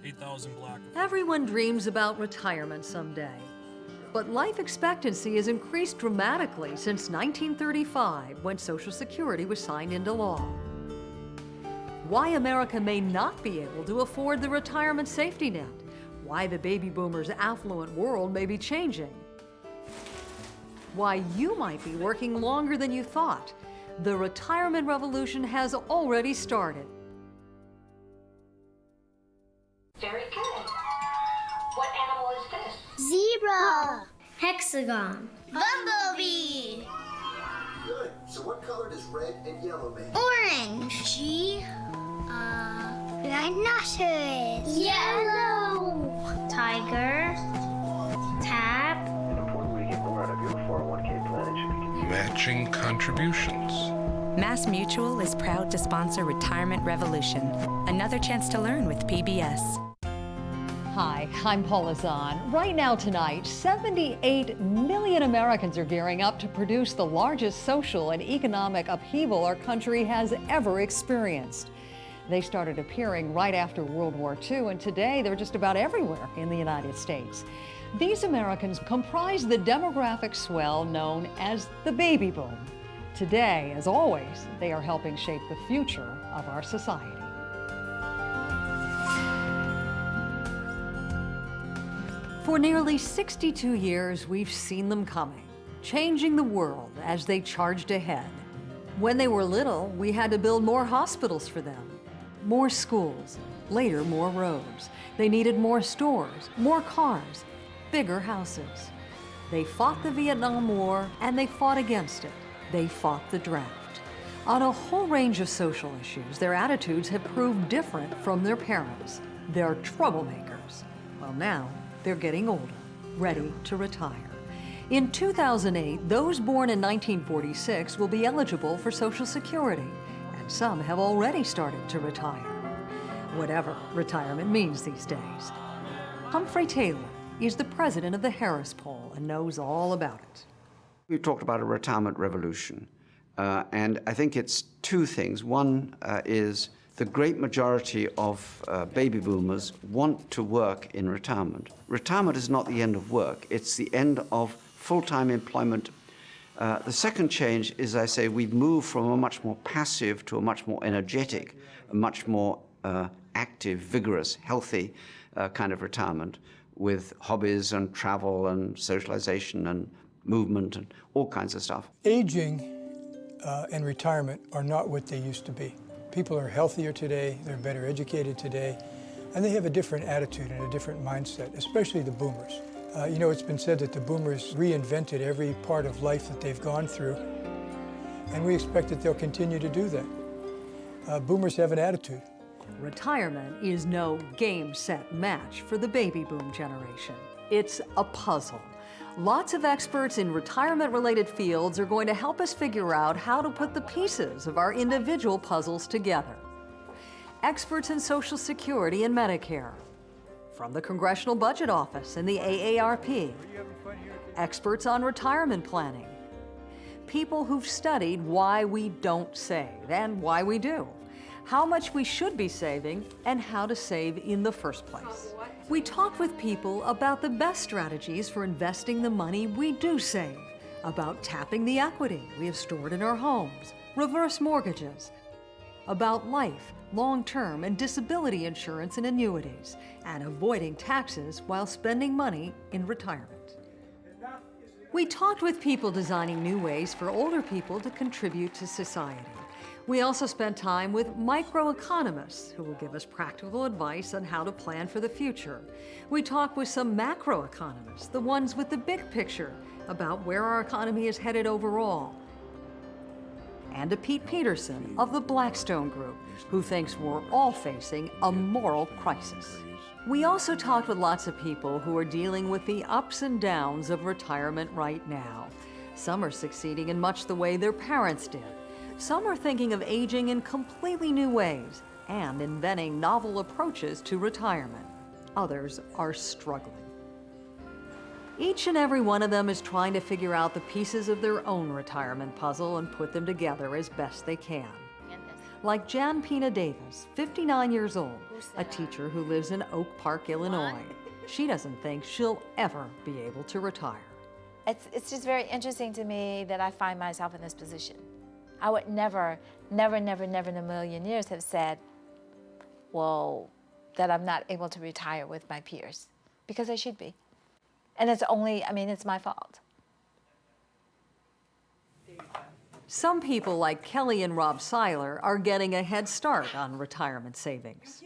8,000 black. Everyone dreams about retirement someday. But life expectancy has increased dramatically since 1935, when Social Security was signed into law. Why America may not be able to afford the retirement safety net. Why the baby boomers' affluent world may be changing. Why you might be working longer than you thought. The retirement revolution has already started. Very good. What animal is this? Zebra. Hexagon. Bumblebee. Good. So what color does red and yellow make? Orange. Rhinoceros. Yellow. Tiger. Tab. It's important to get more out of your 401k plan. It should be Matching contributions. Mass Mutual is proud to sponsor Retirement Revolution, another chance to learn with PBS. Hi, I'm Paula Zahn. Right now tonight, 78 million Americans are gearing up to produce the largest social and economic upheaval our country has ever experienced. They started appearing right after World War II, and today they're just about everywhere in the United States. These Americans comprise the demographic swell known as the baby boom. Today, as always, they are helping shape the future of our society. For nearly 62 years, we've seen them coming, changing the world as they charged ahead. When they were little, we had to build more hospitals for them, more schools, later more roads. They needed more stores, more cars, bigger houses. They fought the Vietnam War, and they fought against it. They fought the draft. On a whole range of social issues, their attitudes have proved different from their parents. They're troublemakers. Well, now, they're getting older, ready to retire. In 2008, those born in 1946 will be eligible for Social Security, and some have already started to retire. Whatever retirement means these days. Humphrey Taylor is the president of the Harris Poll and knows all about it. We've talked about a retirement revolution, and I think it's two things. One is the great majority of baby boomers want to work in retirement. Retirement is not the end of work. It's the end of full-time employment. The second change is, I say, we've moved from a much more passive to a much more energetic, a much more active, vigorous, healthy kind of retirement with hobbies and travel and socialization and movement and all kinds of stuff. Aging and retirement are not what they used to be. People are healthier today, they're better educated today, and they have a different attitude and a different mindset, especially the boomers. You know, it's been said that the boomers reinvented every part of life that they've gone through, and we expect that they'll continue to do that. Boomers have an attitude. Retirement is no game, set, match for the baby boom generation. It's a puzzle. Lots of experts in retirement-related fields are going to help us figure out how to put the pieces of our individual puzzles together. Experts in Social Security and Medicare, from the Congressional Budget Office and the AARP, experts on retirement planning, people who've studied why we don't save and why we do, how much we should be saving, and how to save in the first place. We talked with people about the best strategies for investing the money we do save, about tapping the equity we have stored in our homes, reverse mortgages, about life, long-term, and disability insurance and annuities, and avoiding taxes while spending money in retirement. We talked with people designing new ways for older people to contribute to society. We also spent time with microeconomists who will give us practical advice on how to plan for the future. We talked with some macroeconomists, the ones with the big picture, about where our economy is headed overall. And to Pete Peterson of the Blackstone Group, who thinks we're all facing a moral crisis. We also talked with lots of people who are dealing with the ups and downs of retirement right now. Some are succeeding in much the way their parents did. Some are thinking of aging in completely new ways and inventing novel approaches to retirement. Others are struggling. Each and every one of them is trying to figure out the pieces of their own retirement puzzle and put them together as best they can. like Jan Pina Davis, 59 years old, a teacher who lives in Oak Park, Illinois. She doesn't think she'll ever be able to retire. It's just very interesting to me that I find myself in this position. I would never in a million years have said, well, that I'm not able to retire with my peers, because I should be. And it's only, it's my fault. Some people like Kelly and Rob Seiler are getting a head start on retirement savings.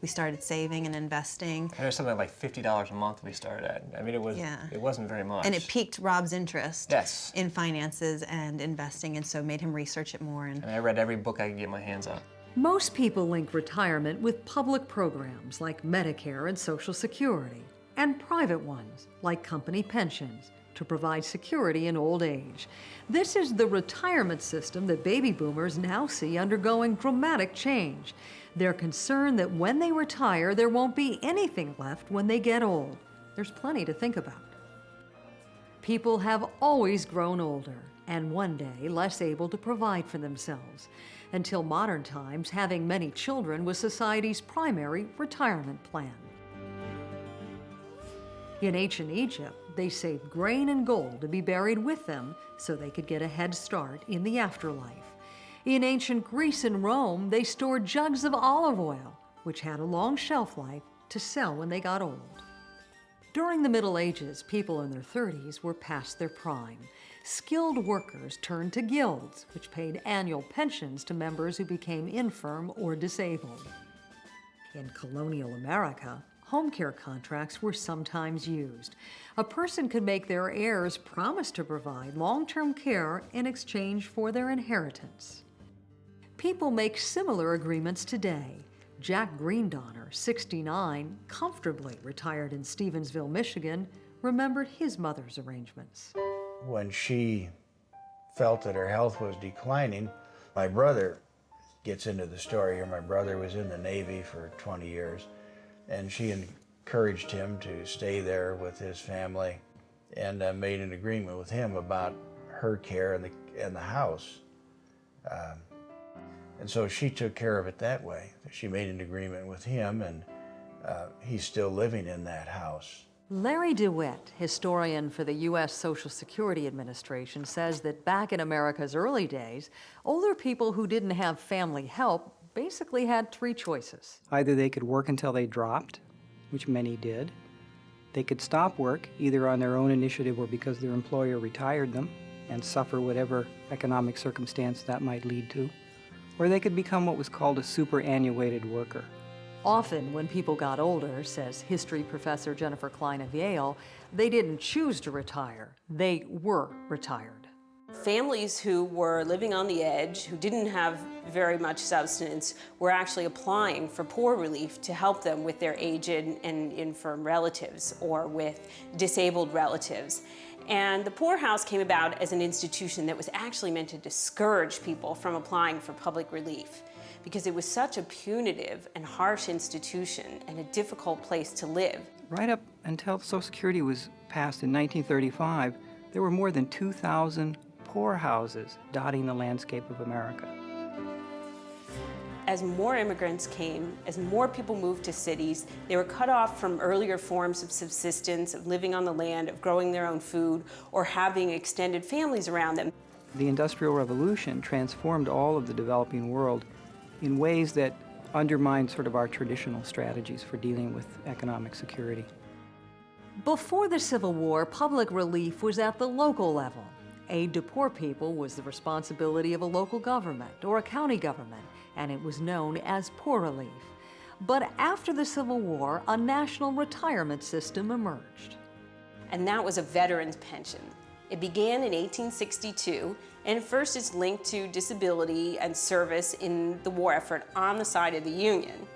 We started saving and investing. And it was something like $50 a month we started at. It wasn't very much. And it piqued Rob's interest Yes. in finances and investing, and so made him research it more. And I read every book I could get my hands on. Most people link retirement with public programs like Medicare and Social Security, and private ones like company pensions to provide security in old age. This is the retirement system that baby boomers now see undergoing dramatic change. They're concerned that when they retire, there won't be anything left when they get old. There's plenty to think about. People have always grown older, and one day less able to provide for themselves. Until modern times, having many children was society's primary retirement plan. In ancient Egypt, they saved grain and gold to be buried with them so they could get a head start in the afterlife. In ancient Greece and Rome, they stored jugs of olive oil, which had a long shelf life, to sell when they got old. During the Middle Ages, people in their 30s were past their prime. Skilled workers turned to guilds, which paid annual pensions to members who became infirm or disabled. In colonial America, home care contracts were sometimes used. A person could make their heirs promise to provide long-term care in exchange for their inheritance. People make similar agreements today. Jack Greendonner, 69, comfortably retired in Stevensville, Michigan, remembered his mother's arrangements. When she felt that her health was declining, my brother gets into the story here. My brother was in the Navy for 20 years, and she encouraged him to stay there with his family, and made an agreement with him about her care in the house. And so she took care of it that way. She made an agreement with him, and he's still living in that house. Larry DeWitt, historian for the U.S. Social Security Administration, says that back in America's early days, older people who didn't have family help basically had three choices. Either they could work until they dropped, which many did. They could stop work, either on their own initiative or because their employer retired them, and suffer whatever economic circumstance that might lead to. Or they could become what was called a superannuated worker. Often, when people got older, says history professor Jennifer Klein of Yale, they didn't choose to retire. They were retired. Families who were living on the edge, who didn't have very much substance, were actually applying for poor relief to help them with their aged and infirm relatives or with disabled relatives. And the poorhouse came about as an institution that was actually meant to discourage people from applying for public relief, because it was such a punitive and harsh institution and a difficult place to live. Right up until Social Security was passed in 1935, there were more than 2,000 poorhouses dotting the landscape of America. As more immigrants came, as more people moved to cities, they were cut off from earlier forms of subsistence, of living on the land, of growing their own food, or having extended families around them. The Industrial Revolution transformed all of the developing world in ways that undermined sort of our traditional strategies for dealing with economic security. Before the Civil War, public relief was at the local level. Aid to poor people was the responsibility of a local government or a county government, and it was known as poor relief. But after the Civil War, a national retirement system emerged. And that was a veteran's pension. It began in 1862, and first it's linked to disability and service in the war effort on the side of the Union.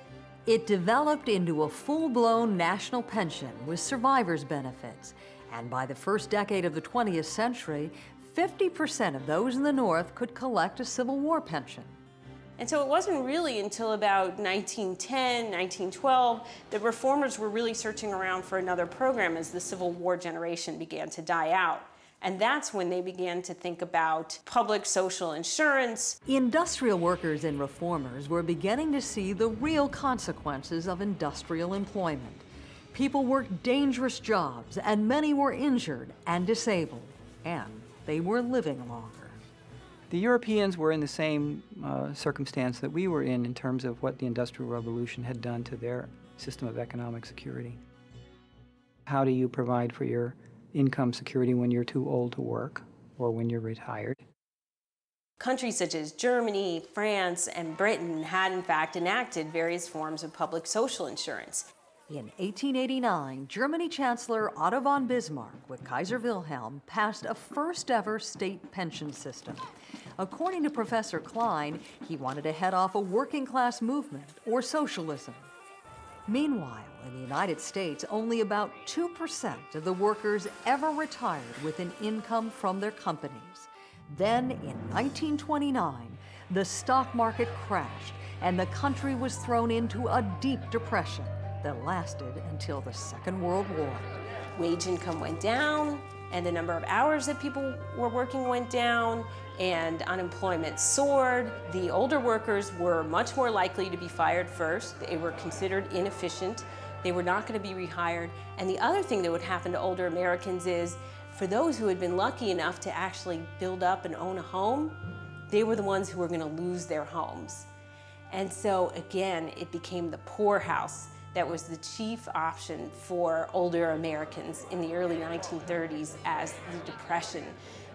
It developed into a full-blown national pension with survivors' benefits, and by the first decade of the 20th century, 50% of those in the North could collect a Civil War pension. And so it wasn't really until about 1910, 1912 that reformers were really searching around for another program as the Civil War generation began to die out. And that's when they began to think about public social insurance. Industrial workers and reformers were beginning to see the real consequences of industrial employment. People worked dangerous jobs, and many were injured and disabled, and they were living longer. The Europeans were in the same circumstance that we were in terms of what the Industrial Revolution had done to their system of economic security. How do you provide for your income security when you're too old to work or when you're retired? Countries such as Germany, France, and Britain had in fact enacted various forms of public social insurance. In 1889, Germany Chancellor Otto von Bismarck, with Kaiser Wilhelm, passed a first-ever state pension system. According to Professor Klein, he wanted to head off a working-class movement, or socialism. Meanwhile, in the United States, only about 2% of the workers ever retired with an income from their companies. Then, in 1929, the stock market crashed, and the country was thrown into a deep depression that lasted until the Second World War. Wage income went down, and the number of hours that people were working went down, and unemployment soared. The older workers were much more likely to be fired first. They were considered inefficient. They were not going to be rehired. And the other thing that would happen to older Americans is, for those who had been lucky enough to actually build up and own a home, they were the ones who were going to lose their homes. And so again, it became the poorhouse that was the chief option for older Americans in the early 1930s as the Depression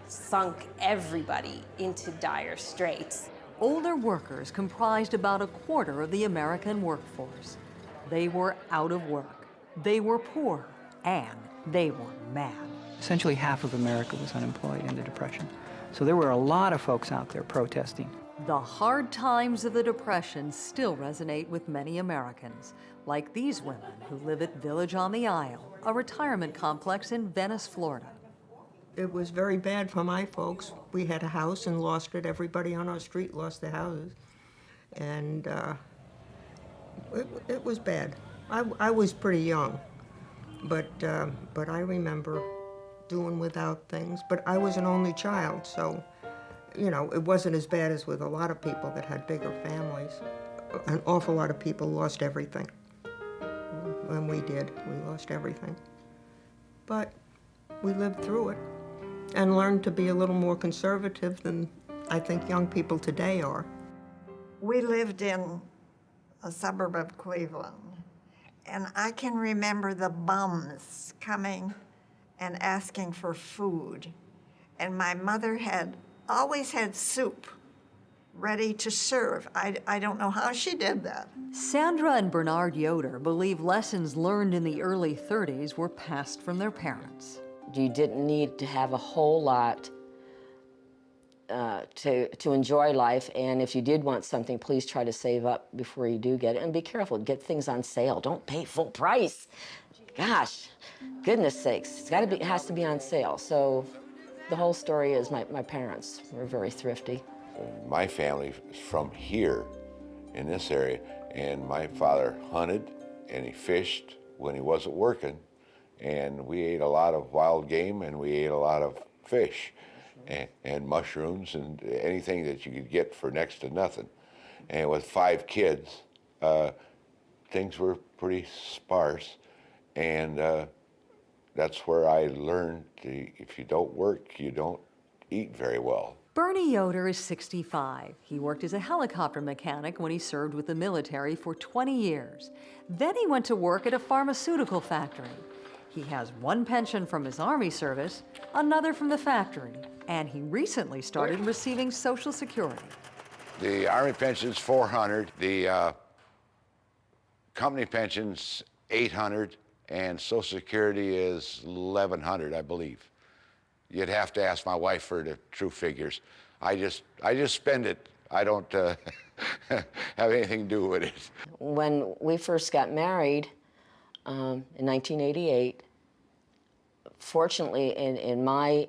sunk everybody into dire straits. Older workers comprised about a quarter of the American workforce. They were out of work, they were poor, and they were mad. Essentially half of America was unemployed in the Depression. So there were a lot of folks out there protesting. The hard times of the Depression still resonate with many Americans, like these women who live at Village on the Isle, a retirement complex in Venice, Florida. It was very bad for my folks. We had a house and lost it. Everybody on our street lost their houses. And it was bad. I was pretty young, but I remember doing without things. But I was an only child, so, you know, it wasn't as bad as with a lot of people that had bigger families. An awful lot of people lost everything. And we did. We lost everything. But we lived through it and learned to be a little more conservative than I think young people today are. We lived in a suburb of Cleveland, and I can remember the bums coming and asking for food. And my mother had always had soup ready to serve. I don't know how she did that. Sandra and Bernard Yoder believe lessons learned in the early 30s were passed from their parents. You didn't need to have a whole lot to enjoy life, and if you did want something, please try to save up before you do get it, and be careful, get things on sale. Don't pay full price. Gosh, goodness sakes, it has to be on sale. So the whole story is my parents were very thrifty. My family is from here in this area, and my father hunted and he fished when he wasn't working, and we ate a lot of wild game and we ate a lot of fish and mushrooms and anything that you could get for next to nothing. And with 5 kids, things were pretty sparse, and that's where I learned if you don't work, you don't eat very well. Bernie Yoder is 65. He worked as a helicopter mechanic when he served with the military for 20 years. Then he went to work at a pharmaceutical factory. He has one pension from his Army service, another from the factory, and he recently started receiving Social Security. The Army pension's $400, the company pension's $800, and Social Security is $1,100, I believe. You'd have to ask my wife for the true figures. I just spend it. I don't have anything to do with it. When we first got married in 1988, fortunately in my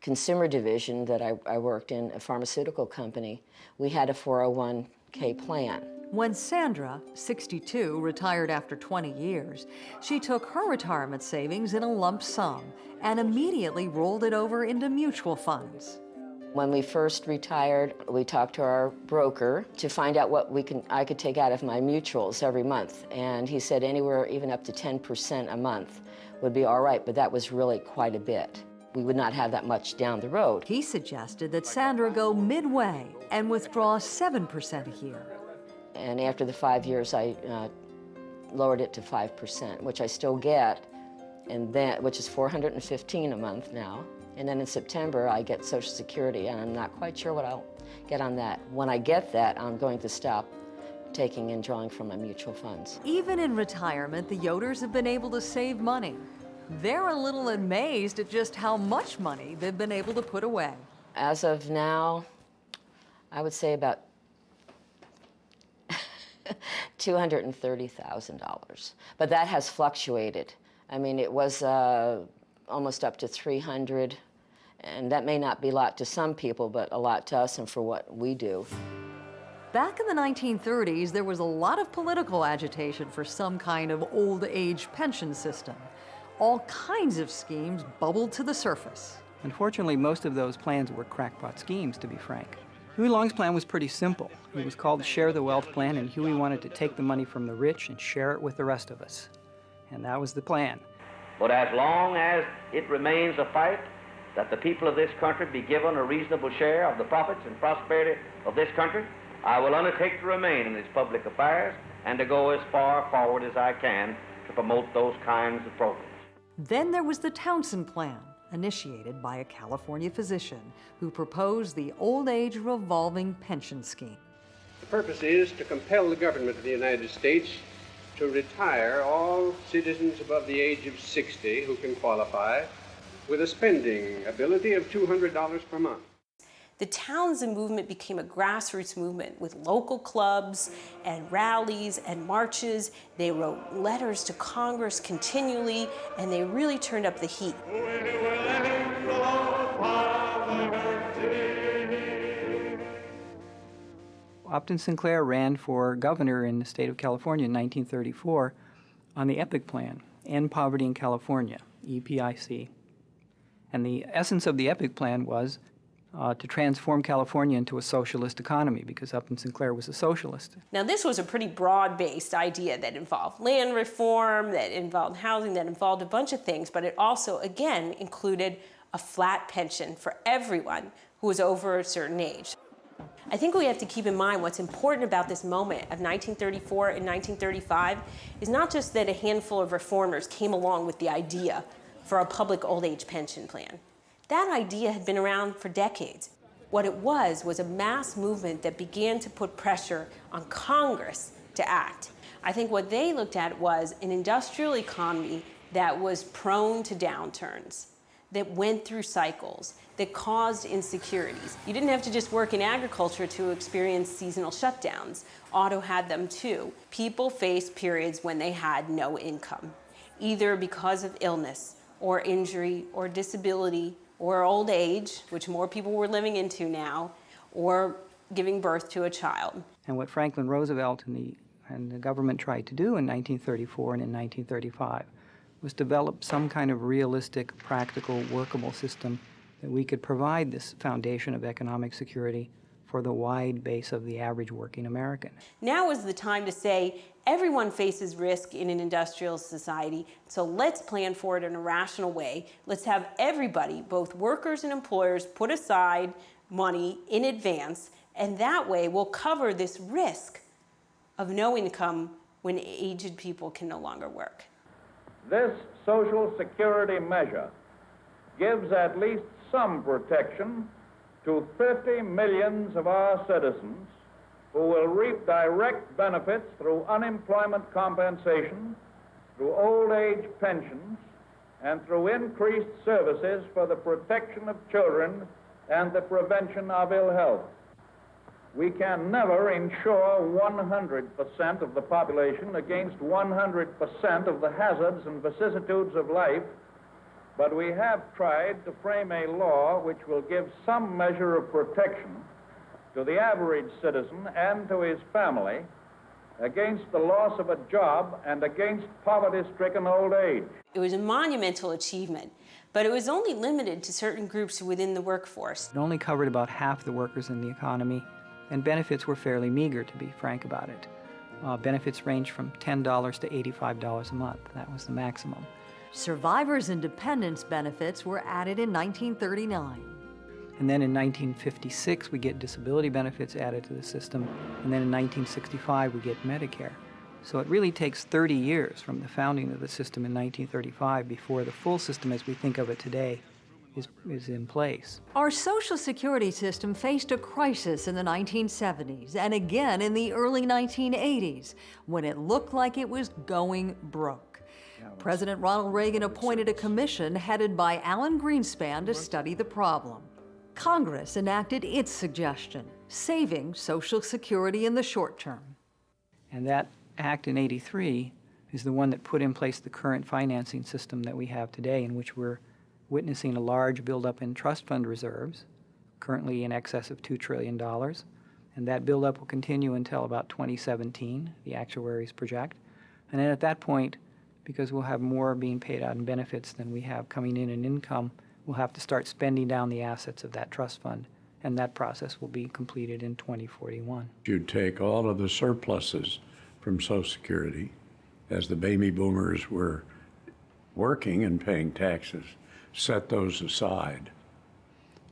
consumer division that I worked in, a pharmaceutical company, we had a 401k plan. When Sandra, 62, retired after 20 years, she took her retirement savings in a lump sum and immediately rolled it over into mutual funds. When we first retired, we talked to our broker to find out what I could take out of my mutuals every month. And he said anywhere even up to 10% a month would be all right, but that was really quite a bit. We would not have that much down the road. He suggested that Sandra go midway and withdraw 7% a year. And after the 5 years, I lowered it to 5%, which I still get, and then, which is $415 a month now. And then in September, I get Social Security, and I'm not quite sure what I'll get on that. When I get that, I'm going to stop taking and drawing from my mutual funds. Even in retirement, the Yoders have been able to save money. They're a little amazed at just how much money they've been able to put away. As of now, I would say about $230,000. But that has fluctuated. I mean, it was almost up to 300, and that may not be a lot to some people, but a lot to us and for what we do. Back in the 1930s, there was a lot of political agitation for some kind of old age pension system. All kinds of schemes bubbled to the surface. Unfortunately, most of those plans were crackpot schemes, to be frank. Huey Long's plan was pretty simple. It was called the Share the Wealth Plan, and Huey wanted to take the money from the rich and share it with the rest of us. And that was the plan. But as long as it remains a fight that the people of this country be given a reasonable share of the profits and prosperity of this country, I will undertake to remain in these public affairs and to go as far forward as I can to promote those kinds of programs. Then there was the Townsend Plan, initiated by a California physician who proposed the Old Age Revolving Pension Scheme. The purpose is to compel the government of the United States to retire all citizens above the age of 60 who can qualify with a spending ability of $200 per month. The Townsend movement became a grassroots movement with local clubs and rallies and marches. They wrote letters to Congress continually, and they really turned up the heat. Upton Sinclair ran for governor in the state of California in 1934 on the EPIC plan, End Poverty in California, EPIC. And the essence of the EPIC plan was to transform California into a socialist economy, because Upton Sinclair was a socialist. Now, this was a pretty broad-based idea that involved land reform, that involved housing, that involved a bunch of things, but it also, again, included a flat pension for everyone who was over a certain age. I think we have to keep in mind what's important about this moment of 1934 and 1935 is not just that a handful of reformers came along with the idea for a public old age pension plan. That idea had been around for decades. What it was a mass movement that began to put pressure on Congress to act. I think what they looked at was an industrial economy that was prone to downturns, that went through cycles, that caused insecurities. You didn't have to just work in agriculture to experience seasonal shutdowns. Auto had them too. People faced periods when they had no income, either because of illness or injury or disability or old age, which more people were living into now, or giving birth to a child. And what Franklin Roosevelt and the government tried to do in 1934 and in 1935 was develop some kind of realistic, practical, workable system that we could provide this foundation of economic security for the wide base of the average working American. Now is the time to say, everyone faces risk in an industrial society, so let's plan for it in a rational way. Let's have everybody, both workers and employers, put aside money in advance, and that way we'll cover this risk of no income when aged people can no longer work. This Social Security measure gives at least some protection to 50 million of our citizens who will reap direct benefits through unemployment compensation, through old age pensions, and through increased services for the protection of children and the prevention of ill health. We can never insure 100% of the population against 100% of the hazards and vicissitudes of life, but we have tried to frame a law which will give some measure of protection to the average citizen and to his family against the loss of a job, and against poverty-stricken old age. It was a monumental achievement, but it was only limited to certain groups within the workforce. It only covered about half the workers in the economy, and benefits were fairly meager, to be frank about it. Benefits ranged from $10 to $85 a month. That was the maximum. Survivors' and dependents' benefits were added in 1939. And then in 1956, we get disability benefits added to the system, and then in 1965, we get Medicare. So it really takes 30 years from the founding of the system in 1935 before the full system as we think of it today is in place. Our Social Security system faced a crisis in the 1970s and again in the early 1980s when it looked like it was going broke. President Ronald Reagan appointed a commission headed by Alan Greenspan to study the problem. Congress enacted its suggestion, saving Social Security in the short term. And that act in '83 is the one that put in place the current financing system that we have today, in which we're witnessing a large buildup in trust fund reserves, currently in excess of $2 trillion. And that buildup will continue until about 2017, the actuaries project. And then at that point, because we'll have more being paid out in benefits than we have coming in income, we'll have to start spending down the assets of that trust fund, and that process will be completed in 2041. You'd take all of the surpluses from Social Security as the baby boomers were working and paying taxes, set those aside.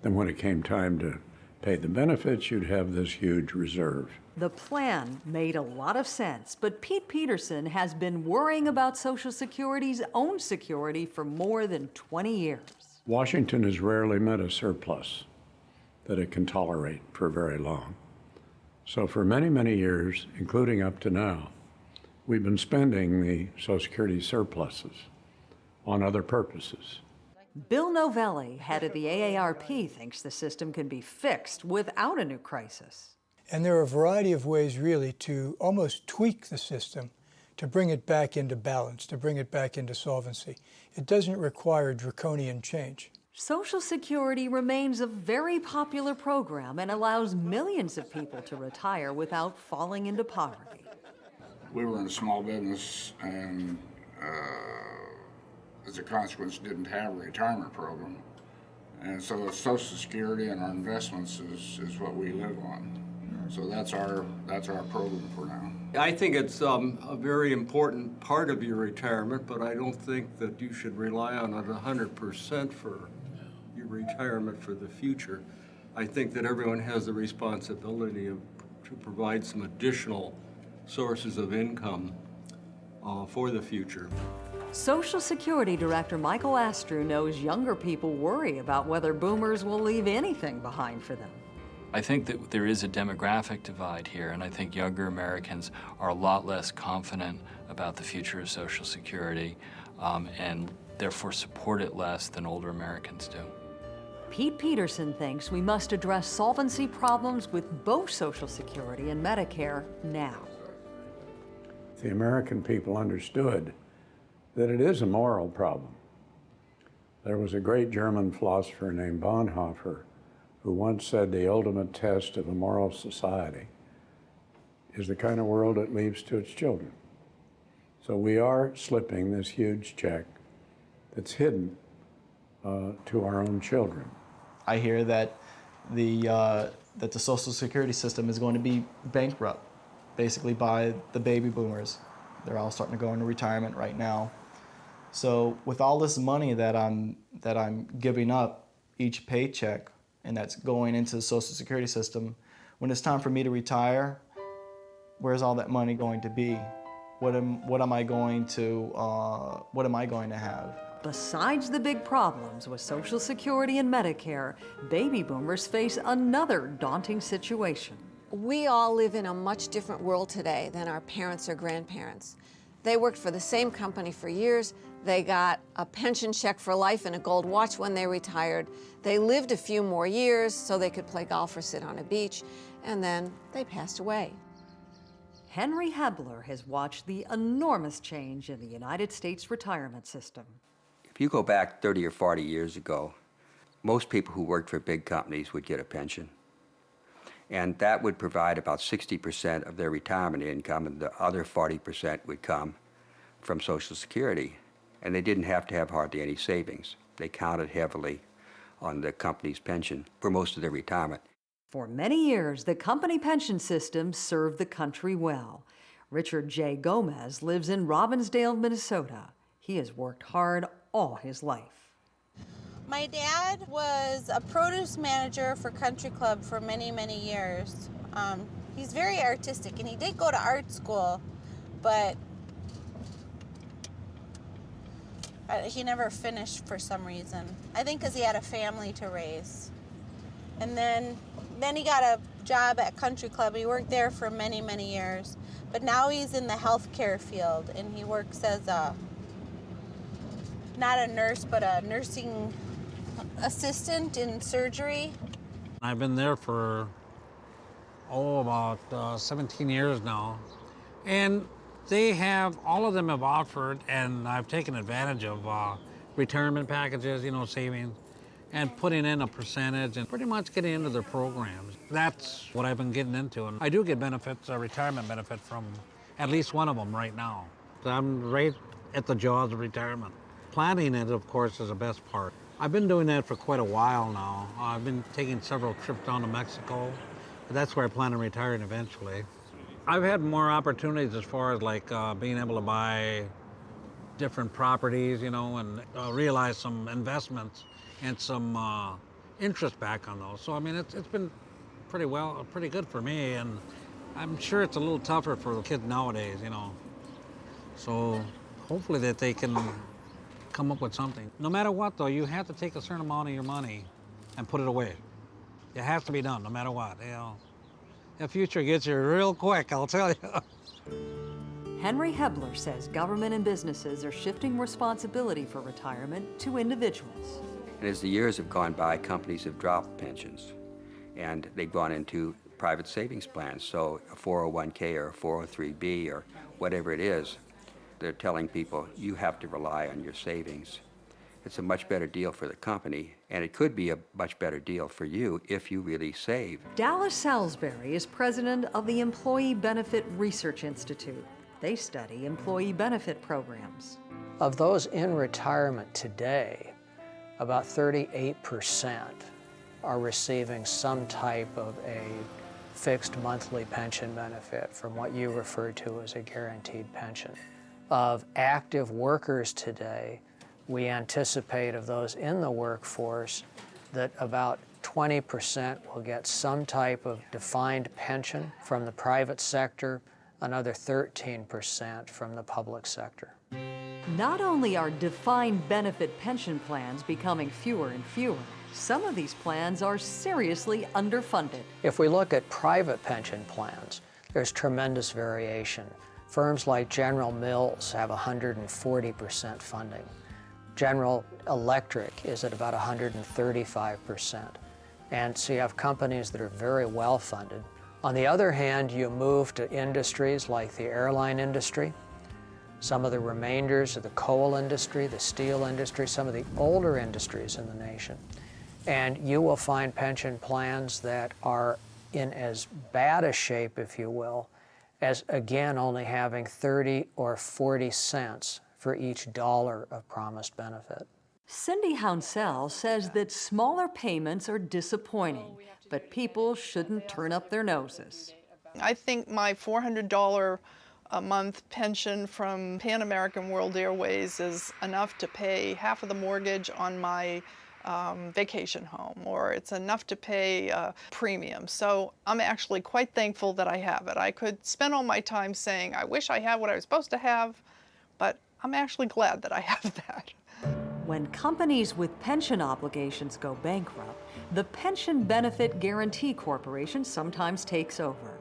Then when it came time to pay the benefits, you'd have this huge reserve. The plan made a lot of sense, but Pete Peterson has been worrying about Social Security's own security for more than 20 years. Washington has rarely met a surplus that it can tolerate for very long. So for many, many years, including up to now, we've been spending the Social Security surpluses on other purposes. Bill Novelli, head of the AARP, thinks the system can be fixed without a new crisis. And there are a variety of ways, really, to almost tweak the system to bring it back into balance, to bring it back into solvency. It doesn't require draconian change. Social Security remains a very popular program and allows millions of people to retire without falling into poverty. We were in a small business and as a consequence didn't have a retirement program. And so Social Security and our investments is what we live on. So that's our program for now. I think it's a very important part of your retirement, but I don't think that you should rely on it 100% for your retirement for the future. I think that everyone has the responsibility to provide some additional sources of income for the future. Social Security Director Michael Astrew knows younger people worry about whether boomers will leave anything behind for them. I think that there is a demographic divide here, and I think younger Americans are a lot less confident about the future of Social Security and therefore support it less than older Americans do. Pete Peterson thinks we must address solvency problems with both Social Security and Medicare now. The American people understood that it is a moral problem. There was a great German philosopher named Bonhoeffer who once said the ultimate test of a moral society is the kind of world it leaves to its children. So we are slipping this huge check that's hidden to our own children. I hear that the Social Security system is going to be bankrupt, basically by the baby boomers. They're all starting to go into retirement right now. So with all this money that I'm giving up each paycheck, and that's going into the Social Security system, when it's time for me to retire, where's all that money going to be? What am I going to have? Besides the big problems with Social Security and Medicare, baby boomers face another daunting situation. We all live in a much different world today than our parents or grandparents. They worked for the same company for years. They got a pension check for life and a gold watch when they retired. They lived a few more years so they could play golf or sit on a beach, and then they passed away. Henry Hebler has watched the enormous change in the United States retirement system. If you go back 30 or 40 years ago, most people who worked for big companies would get a pension. And that would provide about 60% of their retirement income, and the other 40% would come from Social Security. And they didn't have to have hardly any savings. They counted heavily on the company's pension for most of their retirement. For many years, the company pension system served the country well. Richard J. Gomez lives in Robbinsdale, Minnesota. He has worked hard all his life. My dad was a produce manager for Country Club for many, many years. He's very artistic, and he did go to art school, but he never finished for some reason. I think because he had a family to raise. And then he got a job at Country Club. He worked there for many, many years. But now he's in the healthcare field, and he works as not a nurse, but a nursing assistant in surgery. I've been there for, about 17 years now. And all of them have offered, and I've taken advantage of retirement packages, saving, and putting in a percentage and pretty much getting into their programs. That's what I've been getting into. And I do get benefits, a retirement benefit from at least one of them right now. I'm right at the jaws of retirement. Planning it, of course, is the best part. I've been doing that for quite a while now. I've been taking several trips down to Mexico. That's where I plan on retiring eventually. I've had more opportunities as far as being able to buy different properties, and realize some investments and some interest back on those. So I mean, it's been pretty good for me, and I'm sure it's a little tougher for the kids nowadays, So hopefully that they can come up with something. No matter what, though, you have to take a certain amount of your money and put it away. It has to be done, no matter what. The future gets you real quick, I'll tell you. Henry Hebler says government and businesses are shifting responsibility for retirement to individuals. And as the years have gone by, companies have dropped pensions, and they've gone into private savings plans. So a 401k or a 403b or whatever it is, they're telling people, you have to rely on your savings. It's a much better deal for the company, and it could be a much better deal for you if you really save. Dallas Salisbury is president of the Employee Benefit Research Institute. They study employee benefit programs. Of those in retirement today, about 38% are receiving some type of a fixed monthly pension benefit from what you refer to as a guaranteed pension. Of active workers today, we anticipate of those in the workforce that about 20% will get some type of defined pension from the private sector, another 13% from the public sector. Not only are defined benefit pension plans becoming fewer and fewer, some of these plans are seriously underfunded. If we look at private pension plans, there's tremendous variation. Firms like General Mills have 140% funding. General Electric is at about 135%. And so you have companies that are very well funded. On the other hand, you move to industries like the airline industry, some of the remainders of the coal industry, the steel industry, some of the older industries in the nation. And you will find pension plans that are in as bad a shape, if you will, as again only having 30 or 40 cents for each dollar of promised benefit. Cindy Hounsell says that smaller payments are disappointing, but people shouldn't turn up their noses. I think my $400 a month pension from Pan American World Airways is enough to pay half of the mortgage on my vacation home, or it's enough to pay a premium. So I'm actually quite thankful that I have it. I could spend all my time saying, I wish I had what I was supposed to have, but I'm actually glad that I have that. When companies with pension obligations go bankrupt, the Pension Benefit Guarantee Corporation sometimes takes over.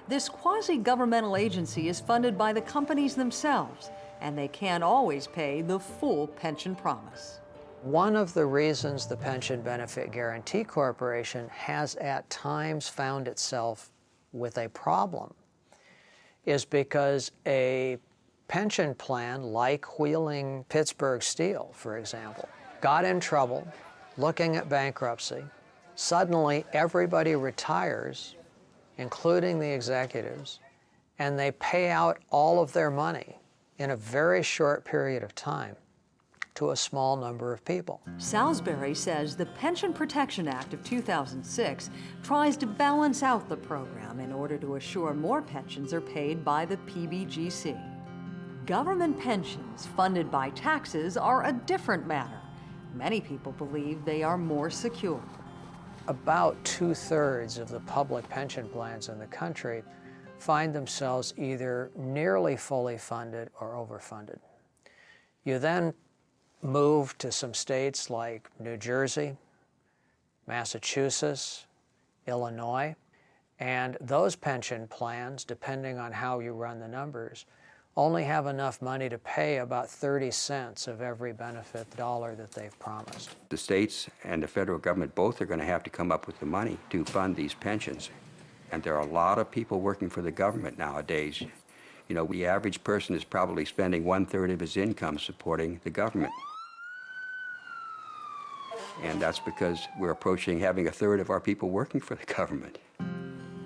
This quasi-governmental agency is funded by the companies themselves, and they can't always pay the full pension promise. One of the reasons the Pension Benefit Guarantee Corporation has at times found itself with a problem is because a pension plan like Wheeling Pittsburgh Steel, for example, got in trouble looking at bankruptcy. Suddenly everybody retires including the executives, and they pay out all of their money in a very short period of time to a small number of people. Salisbury says the Pension Protection Act of 2006 tries to balance out the program in order to assure more pensions are paid by the PBGC. Government pensions funded by taxes are a different matter. Many people believe they are more secure. About 2/3 of the public pension plans in the country find themselves either nearly fully funded or overfunded. You then move to some states like New Jersey, Massachusetts, Illinois, and those pension plans, depending on how you run the numbers, only have enough money to pay about 30 cents of every benefit dollar that they've promised. The states and the federal government both are going to have to come up with the money to fund these pensions. And there are a lot of people working for the government nowadays. You know, the average person is probably spending 1/3 of his income supporting the government. And that's because we're approaching having 1/3 of our people working for the government.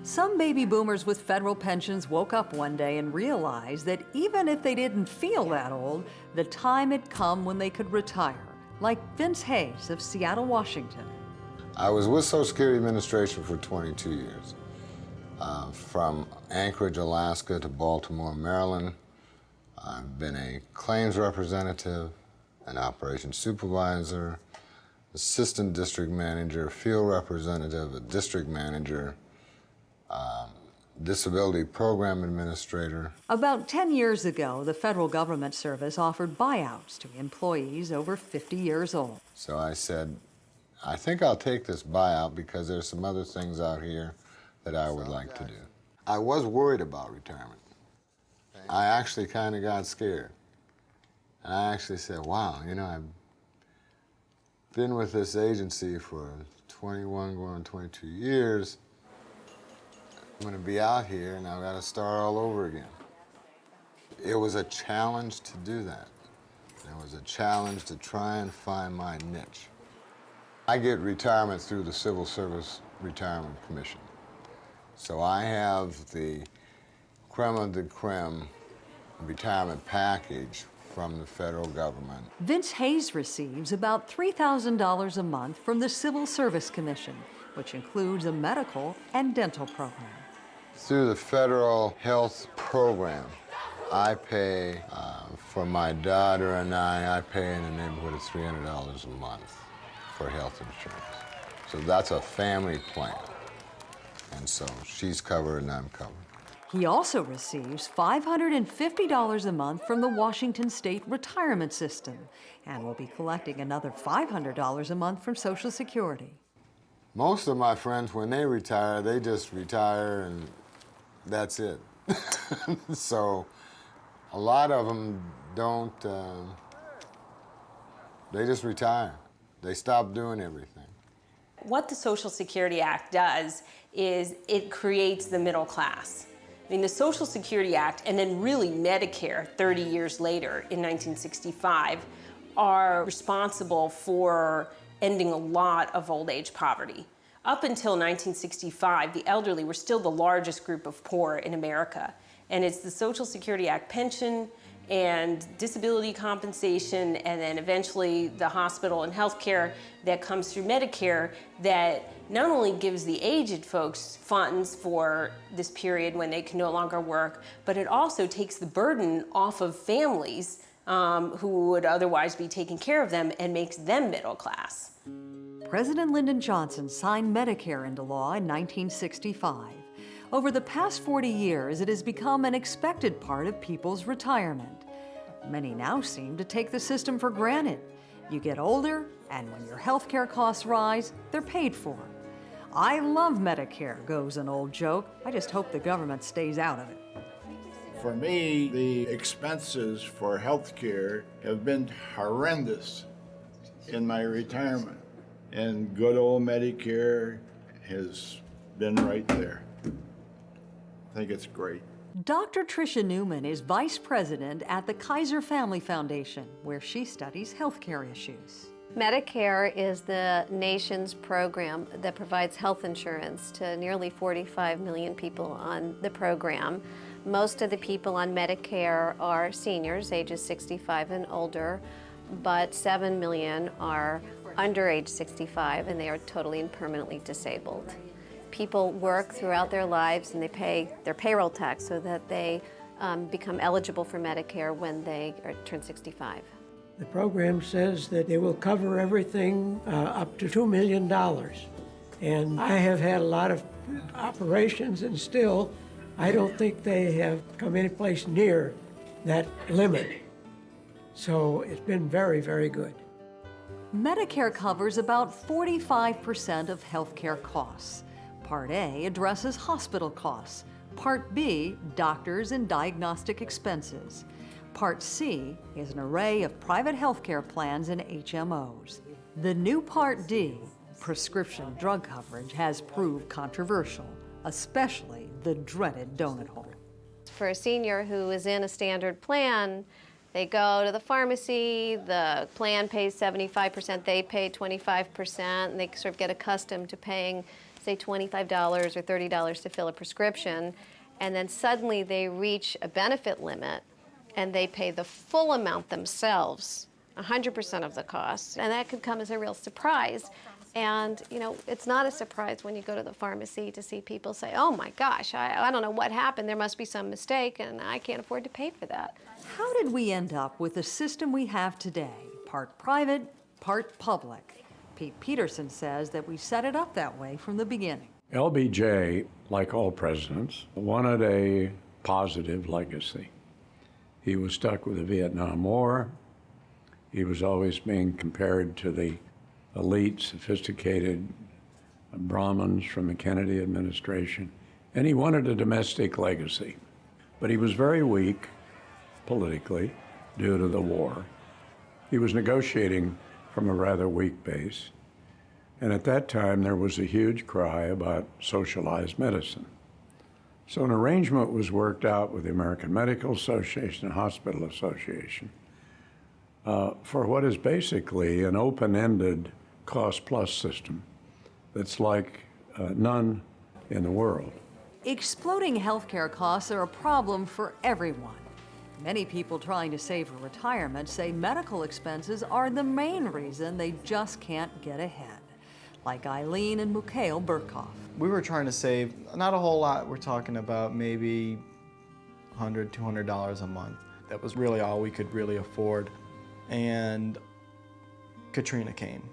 Some baby boomers with federal pensions woke up one day and realized that even if they didn't feel that old, the time had come when they could retire, like Vince Hayes of Seattle, Washington. I was with Social Security Administration for 22 years. From Anchorage, Alaska to Baltimore, Maryland. I've been a claims representative, an operations supervisor, assistant district manager, field representative, a district manager, disability program administrator. About 10 years ago, the federal government service offered buyouts to employees over 50 years old. So I said, I think I'll take this buyout because there's some other things out here that I would like to do. I was worried about retirement. I actually kind of got scared. And I actually said, wow, you know, I've been with this agency for 21, going on 22 years. I'm going to be out here and I've got to start all over again. It was a challenge to do that. It was a challenge to try and find my niche. I get retirement through the Civil Service Retirement Commission. So I have the creme of the creme retirement package from the federal government. Vince Hayes receives about $3,000 a month from the Civil Service Commission, which includes a medical and dental program. Through the federal health program, I pay, for my daughter and I pay in the neighborhood of $300 a month for health insurance. So that's a family plan. And so she's covered and I'm covered. He also receives $550 a month from the Washington State Retirement System and will be collecting another $500 a month from Social Security. Most of my friends, when they retire, they just retire and that's it. So a lot of them don't, they just retire. They stop doing everything. What the Social Security Act does is it creates the middle class. I mean, the Social Security Act and then really Medicare 30 years later in 1965 are responsible for ending a lot of old age poverty. Up until 1965, the elderly were still the largest group of poor in America. And it's the Social Security Act pension and disability compensation, and then eventually the hospital and health care that comes through Medicare that not only gives the aged folks funds for this period when they can no longer work, but it also takes the burden off of families who would otherwise be taking care of them and makes them middle class. President Lyndon Johnson signed Medicare into law in 1965. Over the past 40 years, it has become an expected part of people's retirement. Many now seem to take the system for granted. You get older, and when your health care costs rise, they're paid for. I love Medicare, goes an old joke. I just hope the government stays out of it. For me, the expenses for health care have been horrendous in my retirement. And good old Medicare has been right there. I think it's great. Dr. Tricia Newman is vice president at the Kaiser Family Foundation, where she studies healthcare issues. Medicare is the nation's program that provides health insurance to nearly 45 million people on the program. Most of the people on Medicare are seniors, ages 65 and older, but 7 million are under age 65 and they are totally and permanently disabled. People work throughout their lives and they pay their payroll tax so that they become eligible for Medicare when they turn 65. The program says that they will cover everything up to $2 million. And I have had a lot of operations, and still, I don't think they have come any place near that limit. So it's been very, very good. Medicare covers about 45% of healthcare costs. Part A addresses hospital costs. Part B, doctors and diagnostic expenses. Part C is an array of private healthcare plans and HMOs. The new Part D, prescription drug coverage, has proved controversial, especially the dreaded donut hole. For a senior who is in a standard plan, they go to the pharmacy, the plan pays 75%, they pay 25%, and they sort of get accustomed to paying, say, $25 or $30 to fill a prescription, and then suddenly they reach a benefit limit and they pay the full amount themselves, 100% of the cost, and that could come as a real surprise. And, you know, it's not a surprise when you go to the pharmacy to see people say, oh my gosh, I don't know what happened, there must be some mistake, and I can't afford to pay for that. How did we end up with the system we have today, part private, part public? Pete Peterson says that we set it up that way from the beginning. LBJ, like all presidents, wanted a positive legacy. He was stuck with the Vietnam War. He was always being compared to the elite, sophisticated Brahmins from the Kennedy administration, and he wanted a domestic legacy. But he was very weak politically due to the war. He was negotiating from a rather weak base, and at that time there was a huge cry about socialized medicine. So an arrangement was worked out with the American Medical Association and Hospital Association for what is basically an open-ended cost-plus system that's like none in the world. Exploding healthcare costs are a problem for everyone. Many people trying to save for retirement say medical expenses are the main reason they just can't get ahead, like Eileen and Mikhail Burkhoff. We were trying to save, not a whole lot, we're talking about maybe $100, $200 a month. That was really all we could really afford. And Katrina came.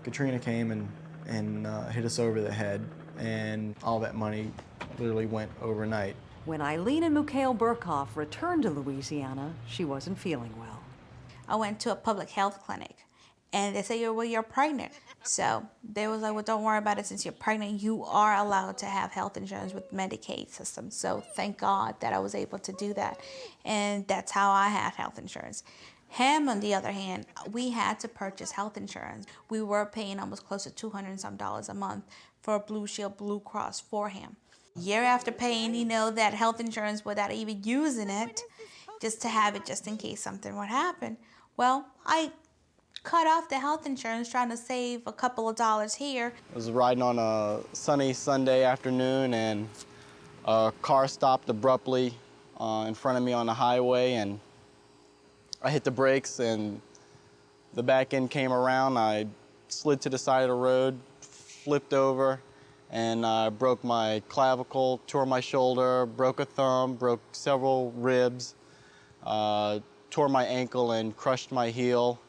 Katrina came and hit us over the head, and all that money literally went overnight. When Eileen and Mikhail Burkhoff returned to Louisiana, she wasn't feeling well. I went to a public health clinic, and they said, well, you're pregnant. So they was like, well, don't worry about it. Since you're pregnant, you are allowed to have health insurance with Medicaid system. So thank God that I was able to do that. And that's how I had health insurance. Him, on the other hand, we had to purchase health insurance. We were paying almost close to $200 and some a month for Blue Shield, Blue Cross for him. Year after paying, that health insurance without even using it, just to have it just in case something would happen. Well, I cut off the health insurance trying to save a couple of dollars here. I was riding on a sunny Sunday afternoon, and a car stopped abruptly in front of me on the highway, and I hit the brakes and the back end came around. I slid to the side of the road, flipped over, and I broke my clavicle, tore my shoulder, broke a thumb, broke several ribs, tore my ankle and crushed my heel.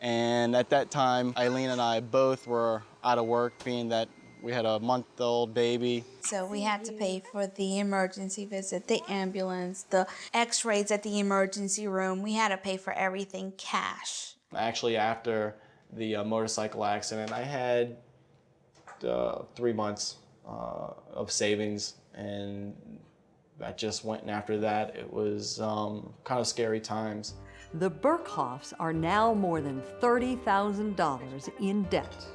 And at that time, Eileen and I both were out of work, being that we had a month-old baby. So we had to pay for the emergency visit, the ambulance, the x-rays at the emergency room. We had to pay for everything cash. Actually, after the motorcycle accident, I had 3 months of savings, and that just went, and after that, it was kind of scary times. The Burkhoffs are now more than $30,000 in debt.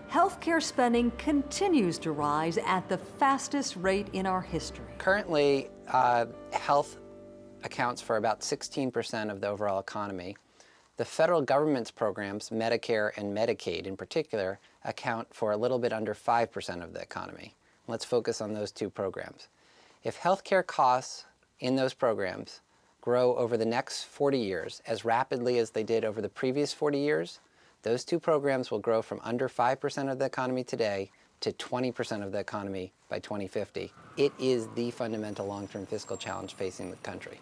Healthcare spending continues to rise at the fastest rate in our history. Currently, health accounts for about 16% of the overall economy. The federal government's programs, Medicare and Medicaid in particular, account for a little bit under 5% of the economy. Let's focus on those two programs. If healthcare costs in those programs grow over the next 40 years as rapidly as they did over the previous 40 years, those two programs will grow from under 5% of the economy today to 20% of the economy by 2050. It is the fundamental long-term fiscal challenge facing the country.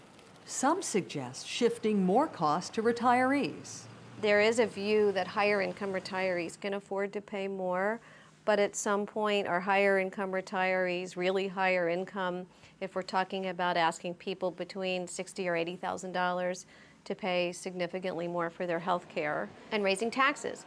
Some suggest shifting more costs to retirees. There is a view that higher income retirees can afford to pay more, but at some point are higher income retirees really higher income if we're talking about asking people between $60,000 or $80,000 to pay significantly more for their health care, and raising taxes.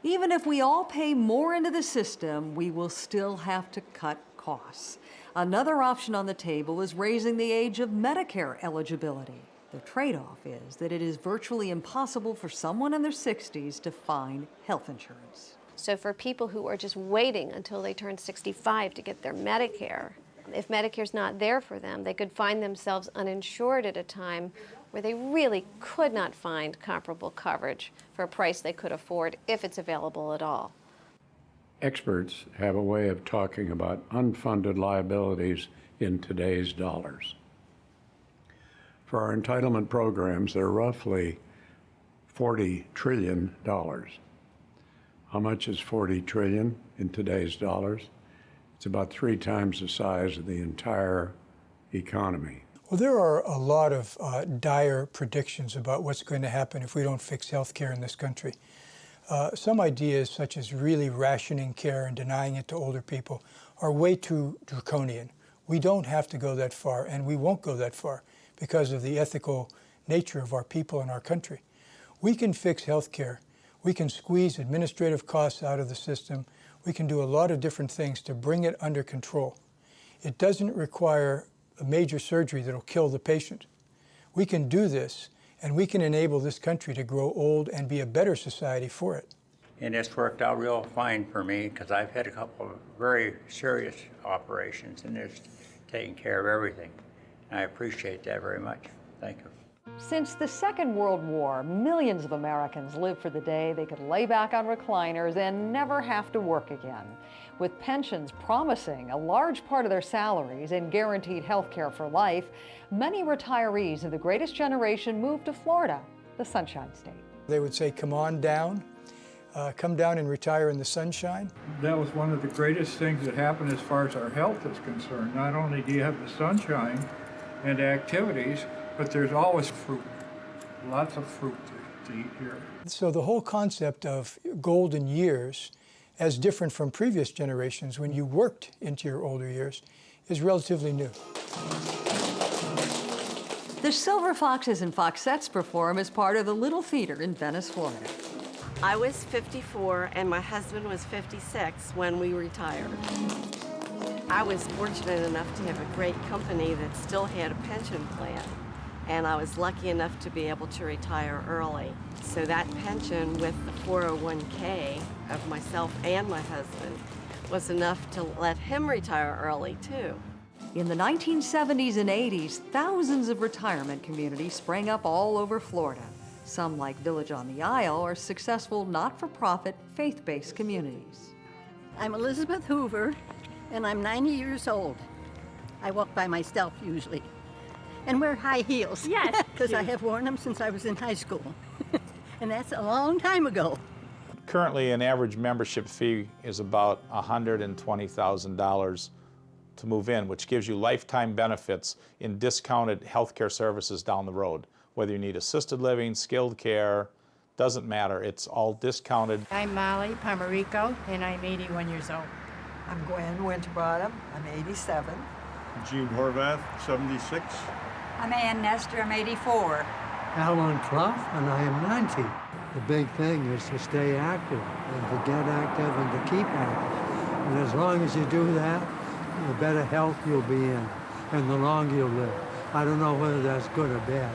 Even if we all pay more into the system, we will still have to cut costs. Another option on the table is raising the age of Medicare eligibility. The trade-off is that it is virtually impossible for someone in their 60s to find health insurance. So for people who are just waiting until they turn 65 to get their Medicare, if Medicare's not there for them, they could find themselves uninsured at a time where they really could not find comparable coverage for a price they could afford if it's available at all. Experts have a way of talking about unfunded liabilities in today's dollars. For our entitlement programs, they're roughly $40 trillion. How much is 40 trillion in today's dollars? It's about 3 times the size of the entire economy. Well, there are a lot of dire predictions about what's going to happen if we don't fix health care in this country. Some ideas, such as really rationing care and denying it to older people, are way too draconian. We don't have to go that far, and we won't go that far because of the ethical nature of our people and our country. We can fix health care. We can squeeze administrative costs out of the system. We can do a lot of different things to bring it under control. It doesn't require a major surgery that'll kill the patient. We can do this, and we can enable this country to grow old and be a better society for it. And it's worked out real fine for me because I've had a couple of very serious operations, and it's taken care of everything. And I appreciate that very much. Thank you. Since the Second World War, millions of Americans live for the day they could lay back on recliners and never have to work again. With pensions promising a large part of their salaries and guaranteed health care for life, many retirees of the greatest generation moved to Florida, the Sunshine State. They would say, come on down, come down and retire in the sunshine. That was one of the greatest things that happened as far as our health is concerned. Not only do you have the sunshine and activities, but there's always fruit, lots of fruit to eat here. So the whole concept of golden years, as different from previous generations when you worked into your older years, is relatively new. The Silver Foxes and Foxettes perform as part of the Little Theater in Venice, Florida. I was 54 and my husband was 56 when we retired. I was fortunate enough to have a great company that still had a pension plan, and I was lucky enough to be able to retire early. So that pension with the 401k of myself and my husband was enough to let him retire early too. In the 1970s and 80s, thousands of retirement communities sprang up all over Florida. Some, like Village on the Isle, are successful not-for-profit, faith-based communities. I'm Elizabeth Hoover, and I'm 90 years old. I walk by myself usually, and wear high heels. Yes. Because I have worn them since I was in high school, and that's a long time ago. Currently, an average membership fee is about $120,000 to move in, which gives you lifetime benefits in discounted healthcare services down the road. Whether you need assisted living, skilled care, doesn't matter. It's all discounted. I'm Molly Pomerico, and I'm 81 years old. I'm Gwen Winterbottom. I'm 87. Gene Horvath, 76. I'm Ann Nestor. I'm 84. Alan Clough, and I am 90. The big thing is to stay active and to get active and to keep active. And as long as you do that, the better health you'll be in and the longer you'll live. I don't know whether that's good or bad.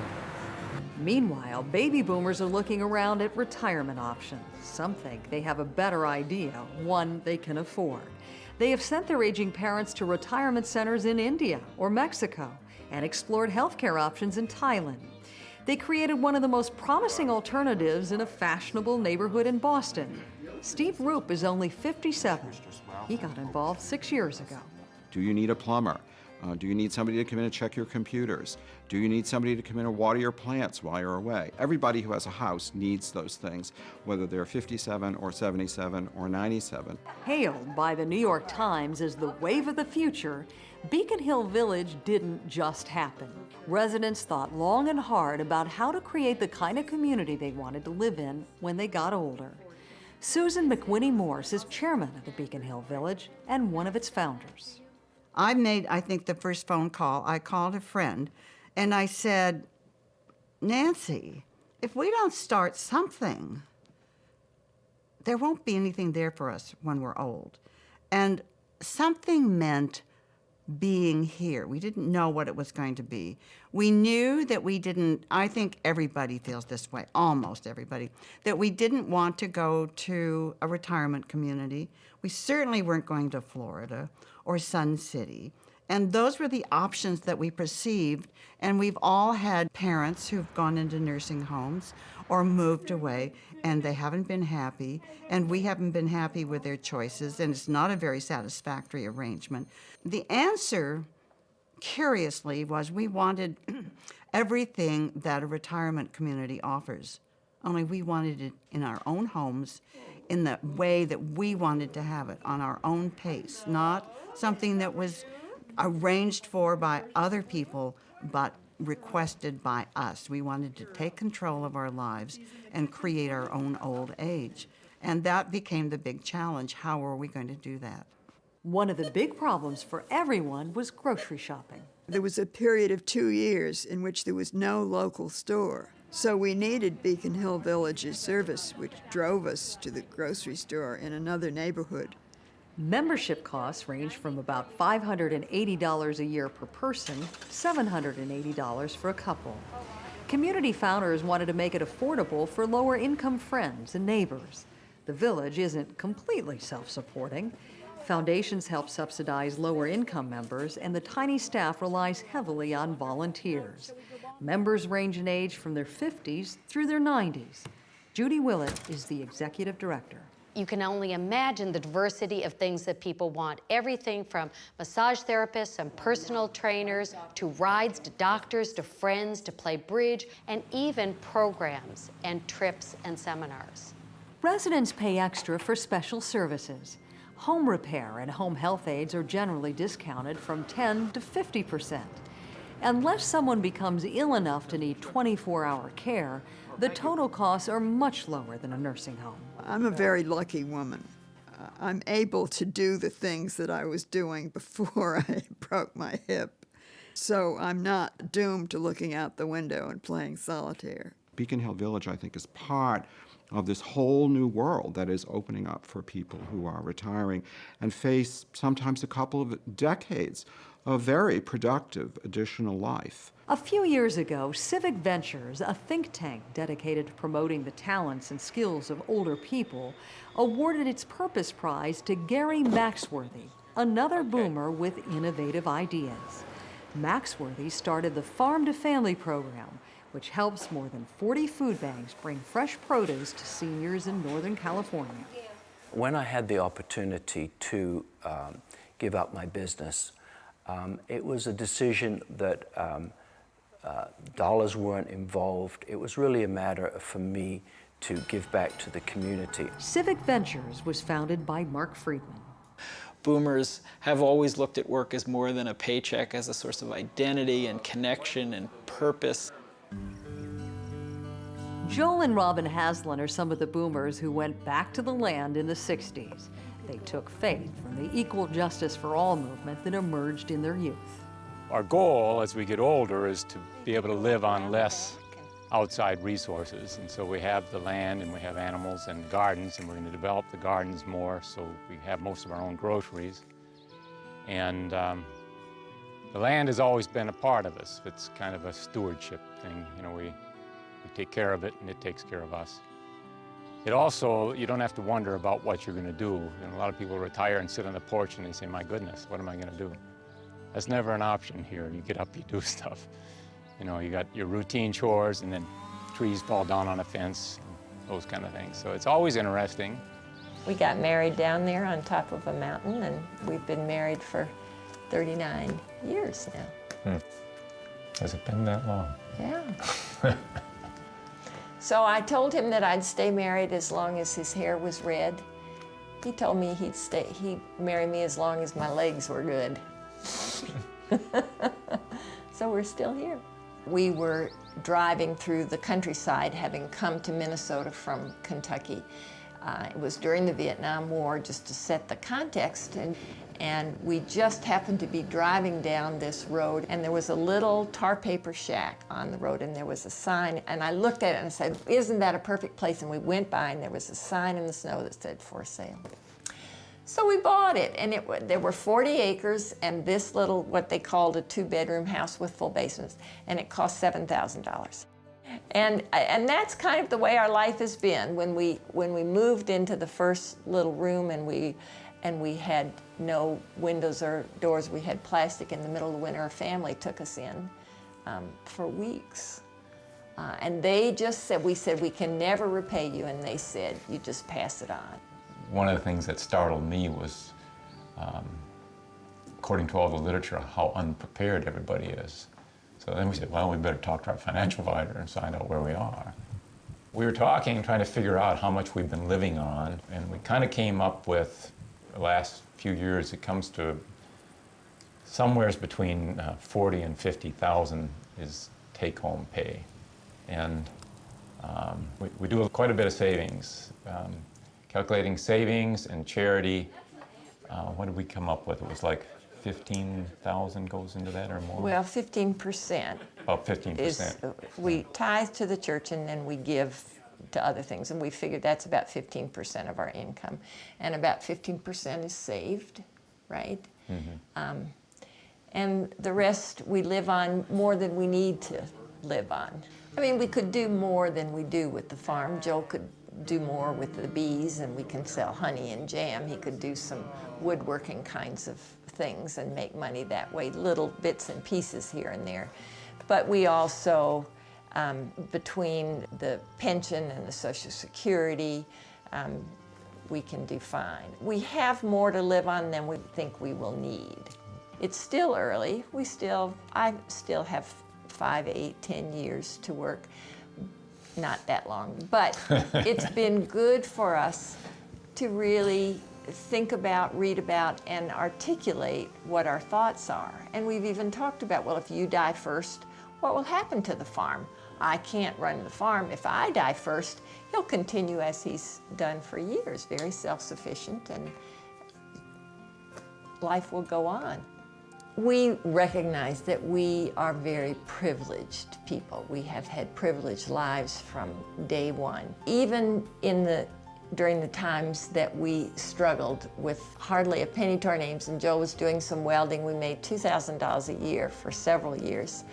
Meanwhile, baby boomers are looking around at retirement options. Some think they have a better idea, one they can afford. They have sent their aging parents to retirement centers in India or Mexico and explored healthcare options in Thailand. They created one of the most promising alternatives in a fashionable neighborhood in Boston. Steve Roop is only 57. He got involved 6 years ago. Do you need a plumber? Do you need somebody to come in and check your computers? Do you need somebody to come in and water your plants while you're away? Everybody who has a house needs those things, whether they're 57 or 77 or 97. Hailed by the New York Times as the wave of the future, Beacon Hill Village didn't just happen. Residents thought long and hard about how to create the kind of community they wanted to live in when they got older. Susan McWhinney Morse is chairman of the Beacon Hill Village and one of its founders. I made, I think, the first phone call. I called a friend and I said, Nancy, if we don't start something, there won't be anything there for us when we're old. And something meant being here. We didn't know what it was going to be. We knew that we didn't, I think everybody feels this way, almost everybody, that we didn't want to go to a retirement community. We certainly weren't going to Florida or Sun City. And those were the options that we perceived. And we've all had parents who've gone into nursing homes or moved away, and they haven't been happy, and we haven't been happy with their choices, and it's not a very satisfactory arrangement. The answer, curiously, was we wanted everything that a retirement community offers, only we wanted it in our own homes, in the way that we wanted to have it, on our own pace, not something that was arranged for by other people, but requested by us. We wanted to take control of our lives and create our own old age. And that became the big challenge. How were we going to do that? One of the big problems for everyone was grocery shopping. There was a period of 2 years in which there was no local store. So we needed Beacon Hill Village's service, which drove us to the grocery store in another neighborhood. Membership costs range from about $580 a year per person, $780 for a couple. Community founders wanted to make it affordable for lower-income friends and neighbors. The village isn't completely self-supporting. Foundations help subsidize lower-income members, and the tiny staff relies heavily on volunteers. Members range in age from their 50s through their 90s. Judy Willett is the executive director. You can only imagine the diversity of things that people want. Everything from massage therapists and personal trainers, to rides, to doctors, to friends, to play bridge, and even programs and trips and seminars. Residents pay extra for special services. Home repair and home health aides are generally discounted from 10 to 50%. Unless someone becomes ill enough to need 24-hour care, the total costs are much lower than a nursing home. I'm a very lucky woman. I'm able to do the things that I was doing before I broke my hip. So I'm not doomed to looking out the window and playing solitaire. Beacon Hill Village, I think, is part of this whole new world that is opening up for people who are retiring and face sometimes a couple of decades of very productive additional life. A few years ago, Civic Ventures, a think tank dedicated to promoting the talents and skills of older people, awarded its Purpose Prize to Gary Maxworthy, another boomer with innovative ideas. Maxworthy started the Farm to Family program, which helps more than 40 food banks bring fresh produce to seniors in Northern California. When I had the opportunity to give up my business, it was a decision that dollars weren't involved. It was really a matter for me to give back to the community. Civic Ventures was founded by Mark Friedman. Boomers have always looked at work as more than a paycheck, as a source of identity and connection and purpose. Joel and Robin Haslund are some of the boomers who went back to the land in the 60s. They took faith from the equal justice for all movement that emerged in their youth. Our goal as we get older is to be able to live on less outside resources. And so we have the land and we have animals and gardens, and we're going to develop the gardens more so we have most of our own groceries. And the land has always been a part of us. It's kind of a stewardship thing. You know, we take care of it and it takes care of us. It also, you don't have to wonder about what you're going to do. And a lot of people retire and sit on the porch and they say, my goodness, what am I going to do? That's never an option here. You get up, you do stuff. You know, you got your routine chores and then trees fall down on a fence, and those kind of things. So it's always interesting. We got married down there on top of a mountain, and we've been married for 39 years now. Has it been that long? Yeah. So I told him that I'd stay married as long as his hair was red. He told me he'd marry me as long as my legs were good. So we're still here. We were driving through the countryside, having come to Minnesota from Kentucky. It was during the Vietnam War, just to set the context, and we just happened to be driving down this road, and there was a little tar paper shack on the road, and there was a sign, and I looked at it and I said, isn't that a perfect place? And we went by, and there was a sign in the snow that said, for sale. So we bought it, and there were 40 acres and this little, what they called a 2-bedroom house with full basements, and it cost $7,000. And that's kind of the way our life has been. When we moved into the first little room and we had no windows or doors, we had plastic in the middle of the winter, our family took us in for weeks. And they just said, we said, we can never repay you, and they said, you just pass it on. One of the things that startled me was, according to all the literature, how unprepared everybody is. So then we said, well, we better talk to our financial advisor and find out where we are. We were talking, trying to figure out how much we've been living on, and we kind of came up with, the last few years, it comes to somewhere between 40 and 50,000 is take-home pay. And we do quite a bit of savings. Calculating savings and charity, what did we come up with? It was like 15,000 goes into that or more? Well, 15%. About 15%. We tithe to the church, and then we give to other things, and we figured that's about 15% of our income. And about 15% is saved, right? Mm-hmm. And the rest we live on more than we need to live on. I mean, we could do more than we do with the farm. Joe could do more with the bees, and we can sell honey and jam. He could do some woodworking kinds of things and make money that way, little bits and pieces here and there. But we also, between the pension and the Social Security, we can do fine. We have more to live on than we think we will need. It's still early. I still have 5, 8, 10 years to work. Not that long, but it's been good for us to really think about, read about, and articulate what our thoughts are. And we've even talked about, well, if you die first, what will happen to the farm? I can't run the farm. If I die first, he'll continue as he's done for years, very self-sufficient, and life will go on. We recognize that we are very privileged people. We have had privileged lives from day one. Even during the times that we struggled with hardly a penny to our names, and Joe was doing some welding, we made $2,000 a year for several years.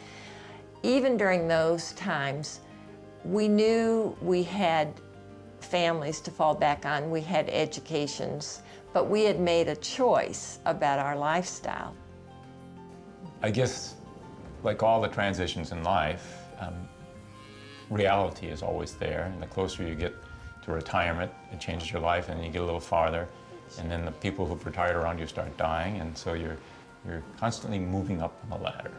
Even during those times, we knew we had families to fall back on, we had educations, but we had made a choice about our lifestyle. I guess, like all the transitions in life, reality is always there, and the closer you get to retirement, it changes your life, and then you get a little farther, and then the people who've retired around you start dying, and so you're constantly moving up on the ladder.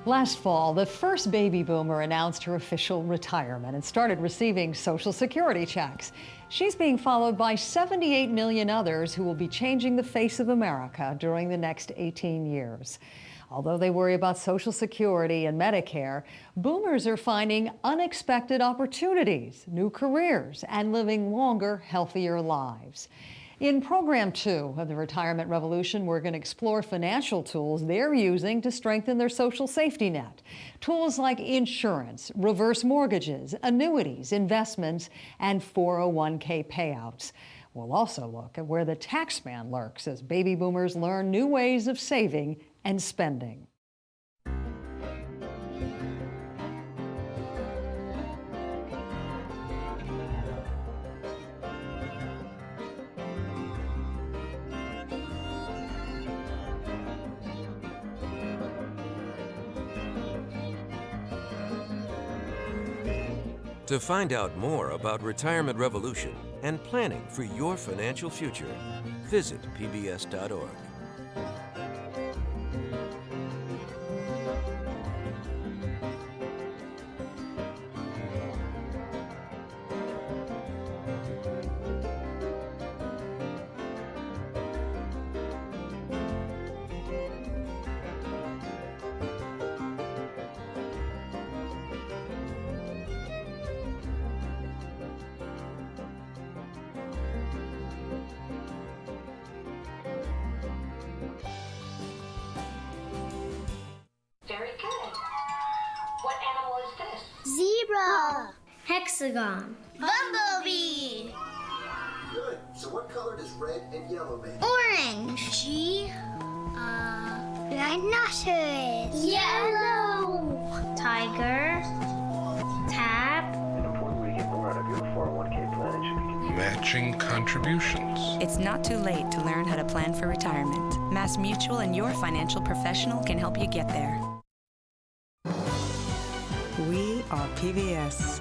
Last fall, the first baby boomer announced her official retirement and started receiving Social Security checks. She's being followed by 78 million others who will be changing the face of America during the next 18 years. Although they worry about Social Security and Medicare, boomers are finding unexpected opportunities, new careers, and living longer, healthier lives. In Program 2 of the Retirement Revolution, we're going to explore financial tools they're using to strengthen their social safety net. Tools like insurance, reverse mortgages, annuities, investments, and 401k payouts. We'll also look at where the tax man lurks as baby boomers learn new ways of saving and spending. To find out more about Retirement Revolution and planning for your financial future, visit pbs.org. Very good. What animal is this? Zebra. Hexagon. Bumblebee. Good. So what color does red and yellow make? Orange. Rhinoceros. Yellow. Tiger. Tap. An important way to get more out of your 401k plan should be matching contributions. It's not too late to learn how to plan for retirement. Mass Mutual and your financial professional can help you get there. We are PBS.